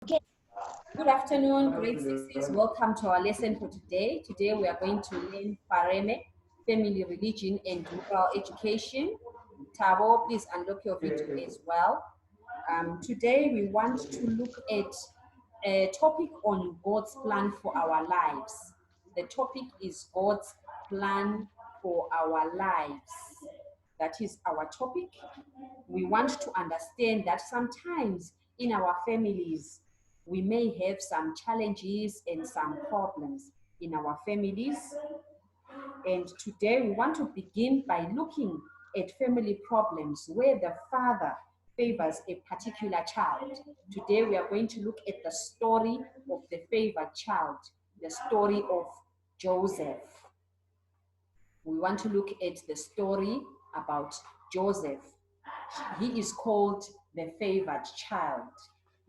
Good afternoon, grade sixes. Welcome to our lesson for today. Today we are going to learn FAREME, Family, Religion and Rural Education. Tabo, please unlock your video as well. Today we want to look at a topic on God's plan for our lives. The topic is God's plan for our lives. That is our topic. We want to understand that sometimes in our families, we may have some challenges and some problems in our families. And today we want to begin by looking at family problems where the father favors a particular child. Today we are going to look at the story of the favored child, the story of Joseph. We want to look at the story about Joseph. He is called the favored child.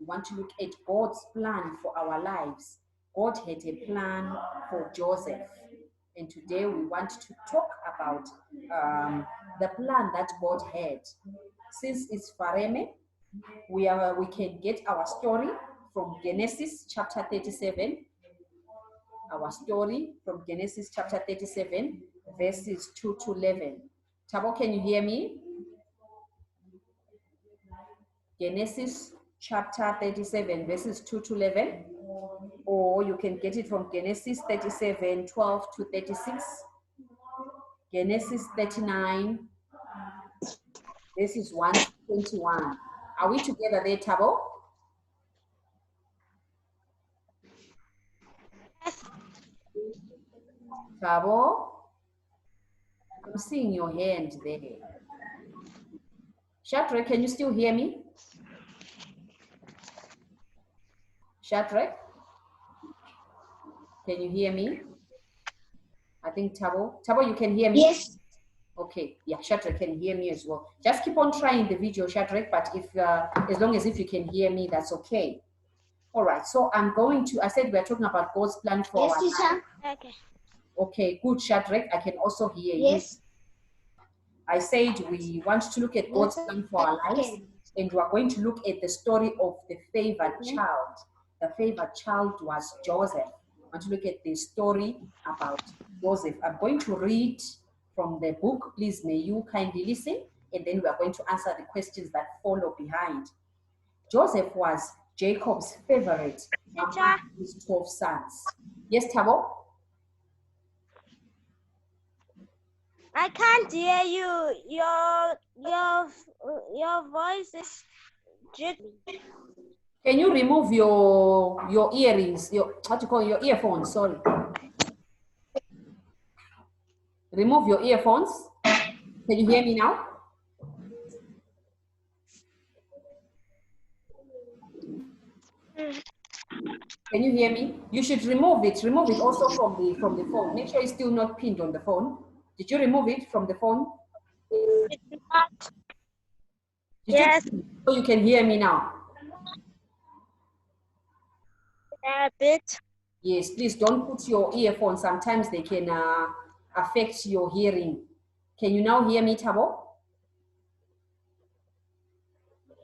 We want to look at God's plan for our lives. God had a plan for Joseph. And today we want to talk about the plan that God had. Since it's FAREME, we can get our story from Genesis chapter 37. Our story from Genesis chapter 37, verses 2 to 11. Tabo, can you hear me? Genesis chapter 37, verses 2 to 11. Or you can get it from Genesis 37, 12 to 36. Genesis 39, verses 1 to 21. Are we together there, Tabo? Tabo? I'm seeing your hand there. Shadrach, can you still hear me? Shadrach? Can you hear me? I think Tabo. Tabo, you can hear me? Yes. Okay, yeah, Shadrach can hear me as well. Just keep on trying the video, Shadrach, but if as long as if you can hear me, that's okay. All right, so I'm going to, I said we're talking about God's plan for our life. Okay. Okay, good, Shadrach. I can also hear you. Yes. I said we want to look at God's plan for our lives, and we are going to look at the story of the favored child. The favored child was Joseph. I want to look at the story about Joseph. I'm going to read from the book. Please, may you kindly listen, and then we are going to answer the questions that follow behind. Joseph was Jacob's favorite among his 12 sons. Yes, Tabo? I can't hear you. Your voice is jiggly. Can you remove your earrings, your earphones, sorry. Remove your earphones. Can you hear me now? Can you hear me? You should remove it. Remove it also from the phone. Make sure it's still not pinned on the phone. Did you remove it from the phone? It's not. Yes. So you can hear me now. A bit. Yes, please don't put your earphones. Sometimes they can affect your hearing. Can you now hear me, Tabo?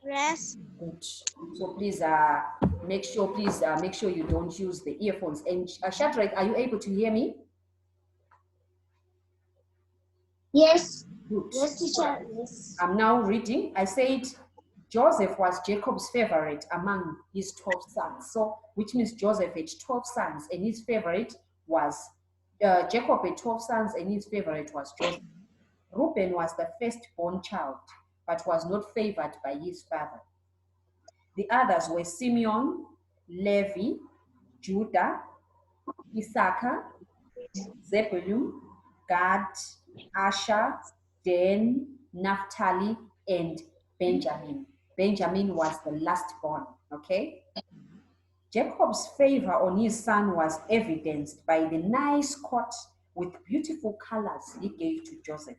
Yes. Good. So please make sure you don't use the earphones. And Shadrach, are you able to hear me? Yes. Good. Yes, teacher. Yes. I'm now reading. I said Joseph was Jacob's favorite among his 12 sons. So, which means Joseph had 12 sons, and his favorite was Jacob had 12 sons, and his favorite was Joseph. Reuben was the firstborn child, but was not favored by his father. The others were Simeon, Levi, Judah, Issachar, Zebulun, Gad, Asher, Dan, Naphtali, and Benjamin. Benjamin was the last born, okay? Jacob's favor on his son was evidenced by the nice coat with beautiful colors he gave to Joseph.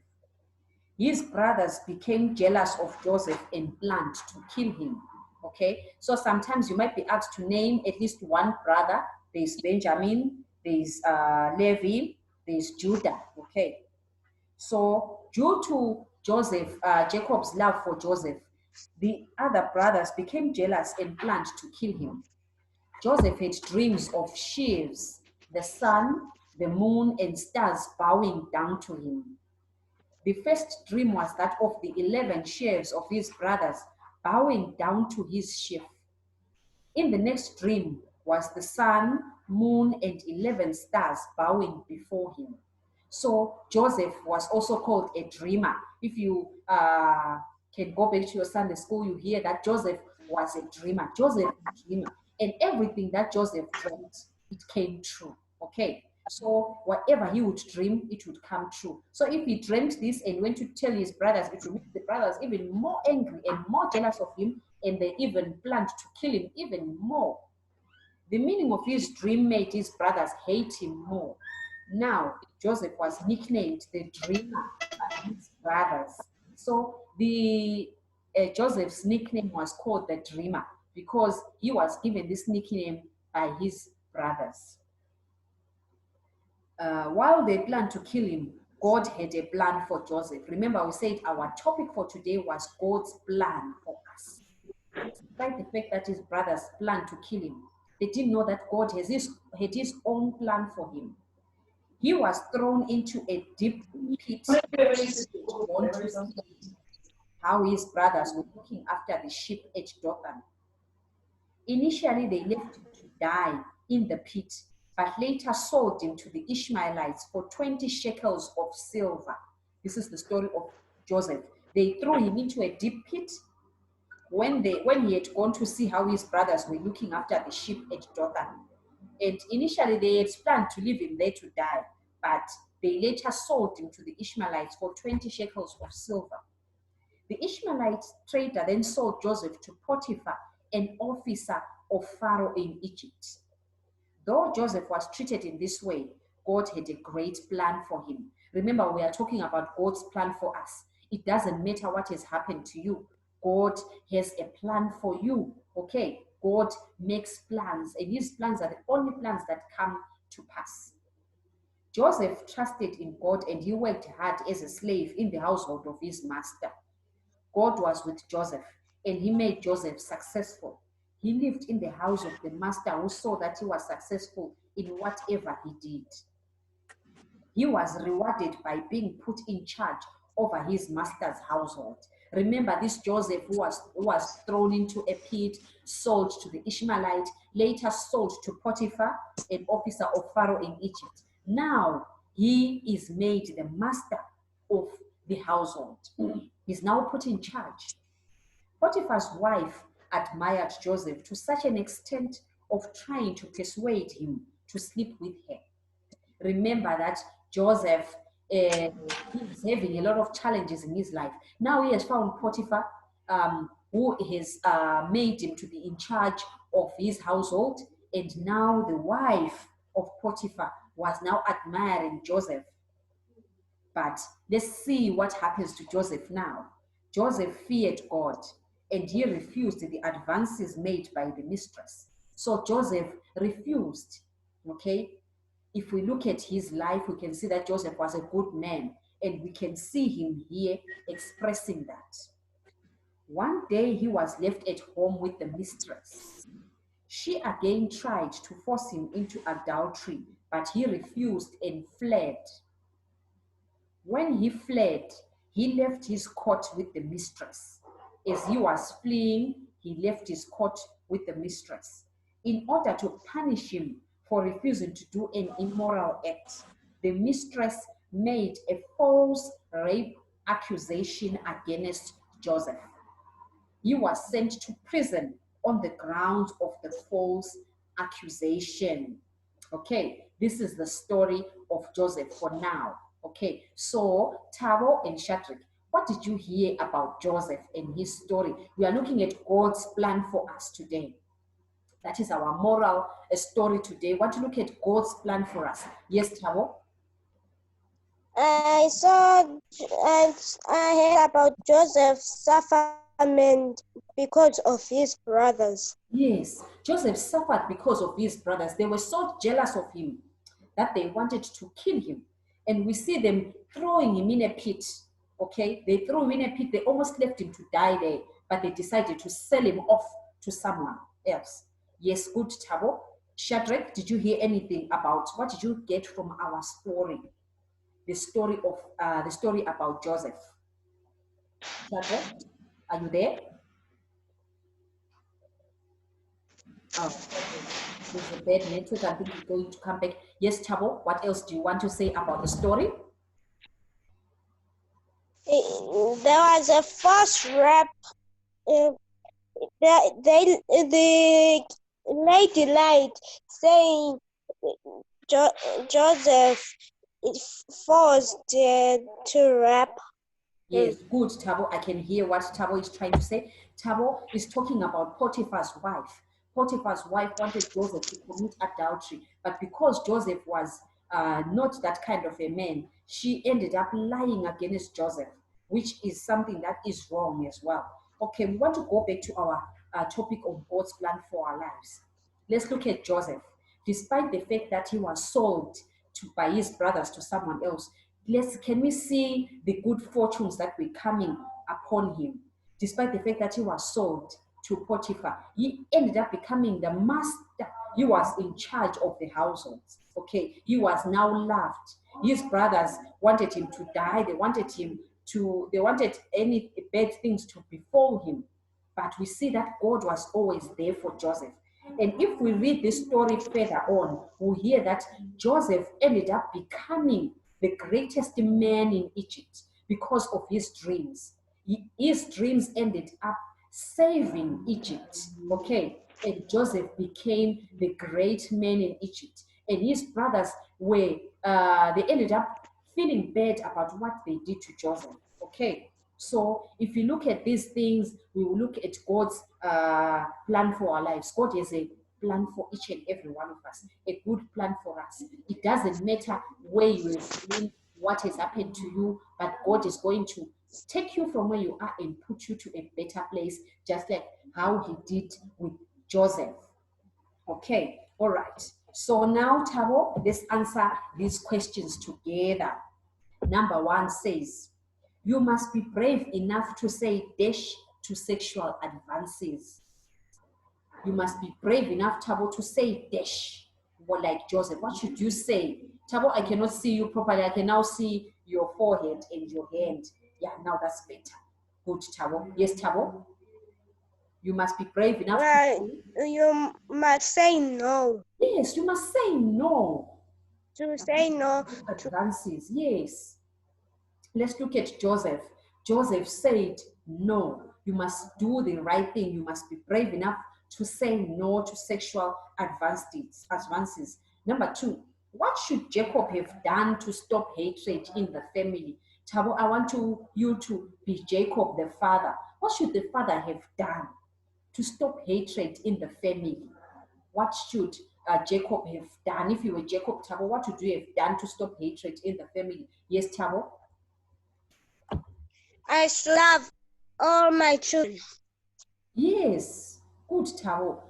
His brothers became jealous of Joseph and planned to kill him, okay? So sometimes you might be asked to name at least one brother. There's Benjamin, there's Levi, there's Judah, okay? So due to Joseph, Jacob's love for Joseph, the other brothers became jealous and planned to kill him. Joseph had dreams of sheaves, the sun, the moon, and stars bowing down to him. The first dream was that of the 11 sheaves of his brothers bowing down to his sheaf. In the next dream was the sun, moon, and 11 stars bowing before him. So Joseph was also called a dreamer. If you can go back to your Sunday school, you hear that Joseph was a dreamer. Joseph was a dreamer. And everything that Joseph dreamt, it came true. Okay. So whatever he would dream, it would come true. So if he dreamt this and went to tell his brothers, it would make the brothers even more angry and more jealous of him, and they even planned to kill him even more. The meaning of his dream made his brothers hate him more. Now, Joseph was nicknamed the dreamer by his brothers. So Joseph's nickname was called the dreamer because he was given this nickname by his brothers. While they planned to kill him, God had a plan for Joseph. Remember, we said our topic for today was God's plan for us. Despite the fact that his brothers planned to kill him, they didn't know that God had his own plan for him. He was thrown into a deep pit to see how his brothers were looking after the sheep at Dothan. Initially, they left him to die in the pit, but later sold him to the Ishmaelites for 20 shekels of silver. This is the story of Joseph. They threw him into a deep pit when he had gone to see how his brothers were looking after the sheep at Dothan. And initially they had planned to leave him there to die, but they later sold him to the Ishmaelites for 20 shekels of silver. The Ishmaelite trader then sold Joseph to Potiphar, an officer of Pharaoh in Egypt. Though Joseph was treated in this way, God had a great plan for him. Remember, we are talking about God's plan for us. It doesn't matter what has happened to you. God has a plan for you, okay? God makes plans, and his plans are the only plans that come to pass. Joseph trusted in God, and he worked hard as a slave in the household of his master. God was with Joseph, and he made Joseph successful. He lived in the house of the master who saw that he was successful in whatever he did. He was rewarded by being put in charge over his master's household. Remember this Joseph who was thrown into a pit, sold to the Ishmaelite, later sold to Potiphar, an officer of Pharaoh in Egypt. Now he is made the master of the household. He's now put in charge. Potiphar's wife admired Joseph to such an extent of trying to persuade him to sleep with her. Remember that Joseph is having a lot of challenges in his life. Now he has found Potiphar, who has made him to be in charge of his household. And now the wife of Potiphar was now admiring Joseph. But let's see what happens to Joseph now. Joseph feared God, and he refused the advances made by the mistress. So Joseph refused, okay? If we look at his life, we can see that Joseph was a good man, and we can see him here expressing that. One day he was left at home with the mistress. She again tried to force him into adultery, but he refused and fled. When he fled, he left his coat with the mistress. As he was fleeing, he left his coat with the mistress. In order to punish him for refusing to do an immoral act, the mistress made a false rape accusation against Joseph. He was sent to prison on the grounds of the false accusation. Okay, this is the story of Joseph for now. Okay, so Tabo and Shadrach, what did you hear about Joseph and his story? We are looking at God's plan for us today. That is our moral story today. Want to look at God's plan for us? Yes, Tabo? I heard about Joseph's sufferment because of his brothers. Yes, Joseph suffered because of his brothers. They were so jealous of him that they wanted to kill him. And we see them throwing him in a pit. Okay, they threw him in a pit. They almost left him to die there, but they decided to sell him off to someone else. Yes, good, Tabo. Shadrach, did you hear anything about, what did you get from our story? The story about Joseph. Shadrach, are you there? Oh, okay. There's a bad network. I think you're going to come back. Yes, Tabo, what else do you want to say about the story? There was a false rap. The lady lied, saying Joseph forced to rap. Yes, good, Tabo. I can hear what Tabo is trying to say. Tabo is talking about Potiphar's wife. Potiphar's wife wanted Joseph to commit adultery, but because Joseph was not that kind of a man, she ended up lying against Joseph, which is something that is wrong as well. Okay, we want to go back to our topic of God's plan for our lives. Let's look at Joseph. Despite the fact that he was sold by his brothers to someone else, can we see the good fortunes that were coming upon him? Despite the fact that he was sold to Potiphar, he ended up becoming the master. He was in charge of the household. Okay, he was now loved. His brothers wanted him to die. They wanted any bad things to befall him. But we see that God was always there for Joseph. And if we read this story further on, we'll hear that Joseph ended up becoming the greatest man in Egypt because of his dreams. His dreams ended up saving Egypt. Okay. And Joseph became the great man in Egypt. And his brothers they ended up feeling bad about what they did to Joseph. Okay. So if you look at these things, we will look at God's plan for our lives. God has a plan for each and every one of us, a good plan for us. It doesn't matter where you have been, what has happened to you, but God is going to take you from where you are and put you to a better place, just like how he did with Joseph. Okay, all right. So now, Tabo, let's answer these questions together. Number one says, you must be brave enough to say dash to sexual advances. You must be brave enough, Tabo, to say dash. Well, like Joseph, what should you say? Tabo, I cannot see you properly. I can now see your forehead and your hand. Yeah, now that's better. Good, Tabo. Yes, Tabo? You must be brave enough You must say no. Yes, you must say no. To say no. Advances, yes. Let's look at Joseph. Joseph said, no, you must do the right thing. You must be brave enough to say no to sexual advances. Number two, what should Jacob have done to stop hatred in the family? Tabo, I want you to be Jacob the father. What should the father have done to stop hatred in the family? What should Jacob have done? If you were Jacob, Tabo, what would you have done to stop hatred in the family? Yes, Tabo? I should love all my children. Yes, good, Tabo.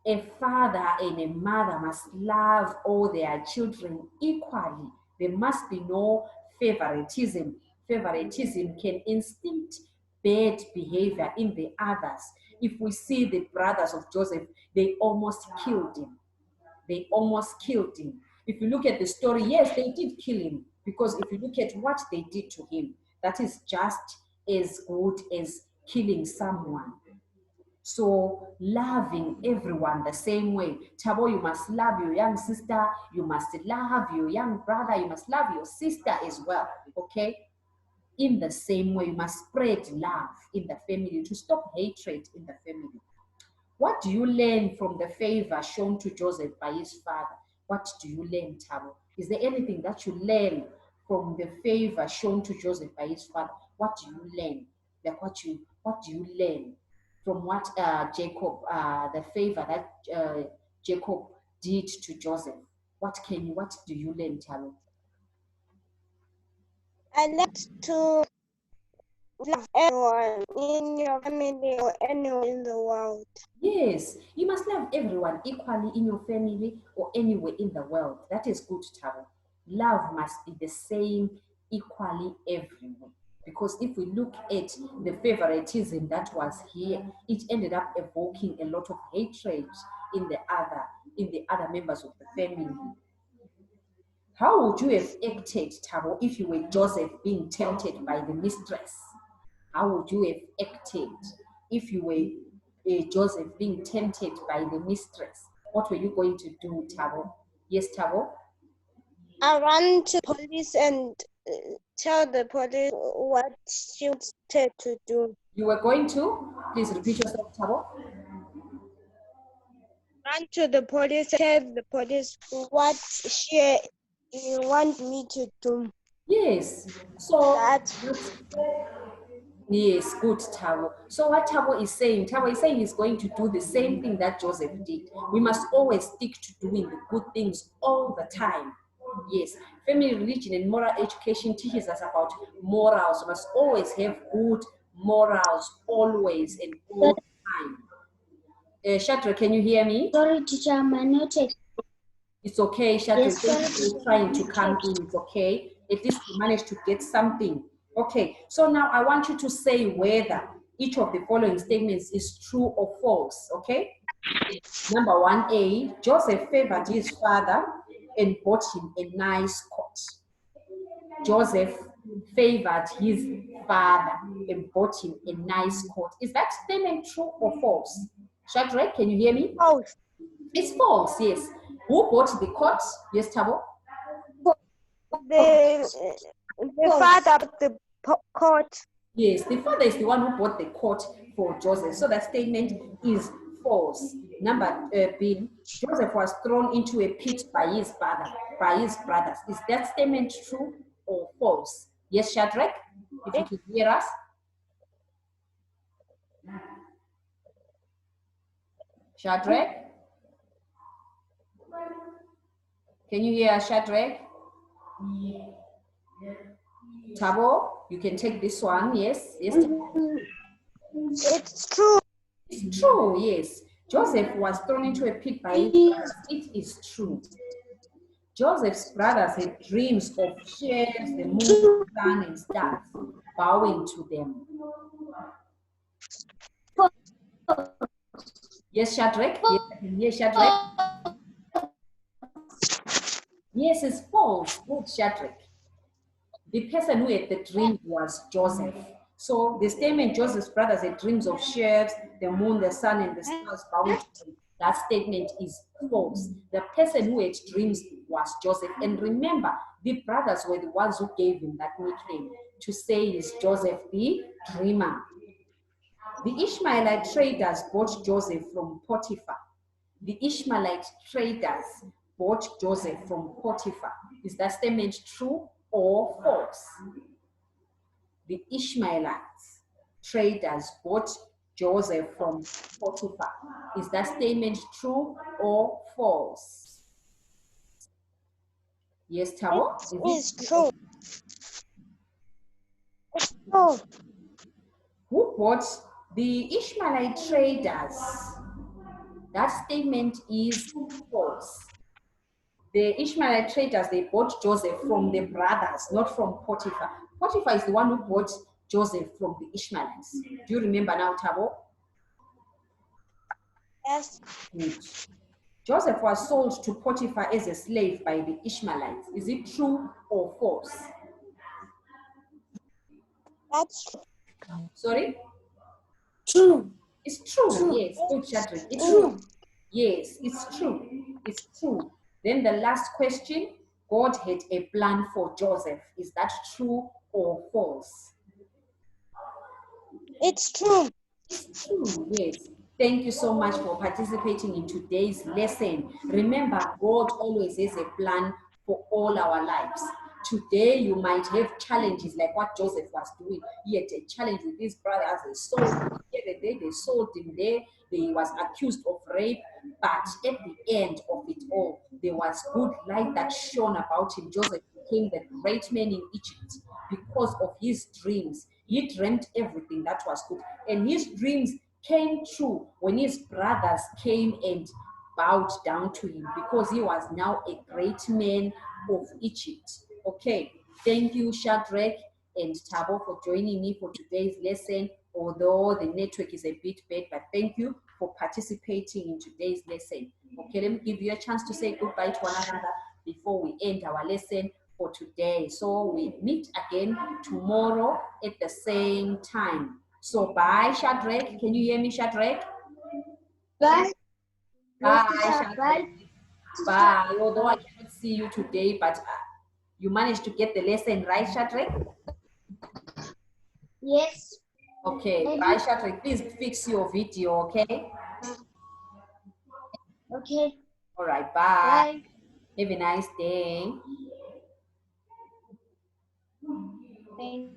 A father and a mother must love all their children equally. There must be no favoritism. Favoritism can instinct bad behavior in the others. If we see the brothers of Joseph, they almost killed him. They almost killed him. If you look at the story, yes, they did kill him, because if you look at what they did to him, that is just as good as killing someone. So loving everyone the same way. Tabo, you must love your young sister, you must love your young brother, you must love your sister as well, okay? In the same way, you must spread love in the family to stop hatred in the family. What do you learn from the favor shown to Joseph by his father? What do you learn, Tabo? Is there anything that you learn from the favor shown to Joseph by his father? What do you learn? Like what do you learn from what the favor that Jacob did to Joseph? What do you learn, Tabo? I like to love everyone in your family or anywhere in the world. Yes, you must love everyone equally in your family or anywhere in the world. That is good, Taro. Love must be the same equally everywhere. Because if we look at the favoritism that was here, it ended up evoking a lot of hatred in the other members of the family. How would you have acted, Thabo, if you were Joseph being tempted by the mistress? How would you have acted if you were Joseph being tempted by the mistress? What were you going to do, Thabo? Yes, Thabo? I run to police and tell the police what she wanted to do. You were going to? Please repeat yourself, Thabo. Run to the police, tell the police what she want me to do. Yes. So That's yes, good, Thabo. So what Thabo is saying he's going to do the same thing that Joseph did. We must always stick to doing the good things all the time. Yes, family religion and moral education teaches us about morals. We must always have good morals, always and all the time. Shatra, can you hear me? Sorry, teacher, my noted. It's okay, Shatra. Yes, Thank you for trying to come in. It's okay. At least you managed to get something. Okay, so now I want you to say whether each of the following statements is true or false, okay? Number 1A, Joseph favored his father and bought him a nice coat. Joseph favored his father and bought him a nice coat. Is that statement true or false? Shadrach, can you hear me? false. It's false, yes. Who bought the coat? Yes, Thabo? The father of the court. Yes, the father is the one who bought the coat for Joseph. So that statement is false. Number B, Joseph was thrown into a pit by his brothers. Is that statement true or false? Yes, Shadrach, if you can hear us. Shadrach? Can you hear us, Shadrach? Thabo, you can take this one. Yes, yes. It's true. It's true, yes. Joseph was thrown into a pit by his brothers. It is true. Joseph's brothers had dreams of shares, the moon, the sun, and stars, bowing to them. Yes, Shadrach? Yes, I can hear Shadrach. Yes, it's false. Good, Shadrach. The person who had the dream was Joseph. So the statement Joseph's brothers had dreams of shares, the moon, the sun, and the stars bowing to them, that statement is false. The person who had dreams was Joseph. And remember, the brothers were the ones who gave him that nickname to say is Joseph the dreamer. The Ishmaelite traders bought Joseph from Potiphar. The Ishmaelite traders bought Joseph from Potiphar. Is that statement true or false? The Ishmaelites traders bought Joseph from Potiphar. Is that statement true or false? Yes, Thabo? It's true. It's true. Who bought the Ishmaelite traders? That statement is false. The Ishmaelite traders, they bought Joseph from the brothers, not from Potiphar. Potiphar is the one who bought Joseph from the Ishmaelites. Do you remember now, Thabo? Yes. Good. Joseph was sold to Potiphar as a slave by the Ishmaelites. Is it true or false? That's true. Sorry? True. It's true. True. Yes, good, Shadrach. It's True. true. Yes, it's true. It's true. Then the last question, God had a plan for Joseph. Is that true or false? It's true. It's true, yes. Thank you so much for participating in today's lesson. Remember, God always has a plan for all our lives. Today, you might have challenges like what Joseph was doing. He had a challenge with his brothers. They sold him here, they sold him there. He was accused of rape. But at the end of it all, there was good light that shone about him. Joseph became the great man in Egypt because of his dreams. He dreamt everything that was good. And his dreams came true when his brothers came and bowed down to him because he was now a great man of Egypt. Okay, thank you, Shadrach and Thabo, for joining me for today's lesson. Although the network is a bit bad, but thank you for for participating in today's lesson. Okay, let me give you a chance to say goodbye to one another before we end our lesson for today. So we meet again tomorrow at the same time. So bye, Shadrach. Can you hear me, Shadrach? Bye. Bye, Bye. Shadrach. Bye. Although I cannot see you today, but you managed to get the lesson right, Shadrach? Yes. Okay, Maybe. bye, Shadrach. Please fix your video, okay? Okay. All right, bye. Bye. Have a nice day. Thank